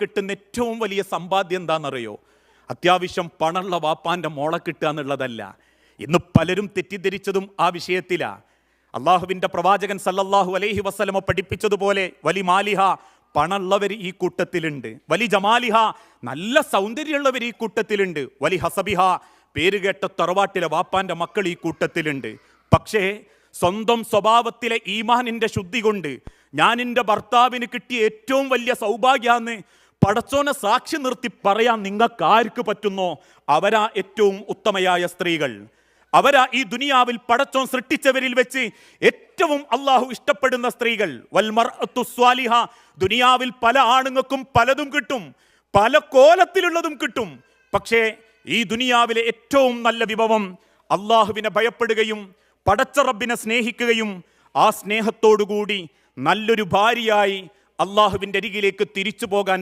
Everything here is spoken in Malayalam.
കിട്ടുന്ന ഏറ്റവും വലിയ സമ്പാദ്യം എന്താണെന്നറിയോ? അത്യാവശ്യം പണമുള്ള വാപ്പാൻ്റെ മോളെ കിട്ടുക എന്നുള്ളതല്ല. ഇന്ന് പലരും തെറ്റിദ്ധരിച്ചതും ആ വിഷയത്തിലാണ്. അള്ളാഹുവിൻ്റെ പ്രവാചകൻ സല്ലല്ലാഹു അലൈഹി വസല്ലമ പഠിപ്പിച്ചതുപോലെ വലി മാലിഹ, പണമുള്ളവർ ഈ കൂട്ടത്തിലുണ്ട്. വലി ജമാലിഹ, നല്ല സൗന്ദര്യമുള്ളവർ ഈ കൂട്ടത്തിലുണ്ട്. വലി ഹസബിഹ, പേരുകേട്ട തറവാട്ടിലെ വാപ്പാൻ്റെ മക്കൾ ഈ കൂട്ടത്തിലുണ്ട്. പക്ഷേ സ്വന്തം സ്വഭാവത്തിലെ ഈമാനിൻ്റെ ശുദ്ധി കൊണ്ട് ഞാൻ എൻ്റെ ഭർത്താവിന് കിട്ടിയ ഏറ്റവും വലിയ സൗഭാഗ്യാന്ന് പടച്ചോനെ സാക്ഷി നിർത്തി പറയാൻ നിങ്ങൾക്ക് ആർക്ക് പറ്റുന്നോ അവരാ ഏറ്റവും ഉത്തമയായ സ്ത്രീകൾ. അവരാ ഈ ദുനിയാവിൽ പടച്ചോൻ സൃഷ്ടിച്ചവരിൽ വെച്ച് ഏറ്റവും അള്ളാഹു ഇഷ്ടപ്പെടുന്ന സ്ത്രീകൾ. വൽമർഅത്തു സ്വാലിഹ, ദുനിയാവിൽ പല ആണുങ്ങൾക്കും പലതും കിട്ടും, പല കോലത്തിലുള്ളതും കിട്ടും. പക്ഷേ ഈ ദുനിയാവിലെ ഏറ്റവും നല്ല വിഭവം അള്ളാഹുവിനെ ഭയപ്പെടുകയും പടച്ച റബ്ബിനെ സ്നേഹിക്കുകയും ആ സ്നേഹത്തോടുകൂടി നല്ലൊരു ഭാര്യയായി അള്ളാഹുവിൻ്റെ അരികിലേക്ക് തിരിച്ചു പോകാൻ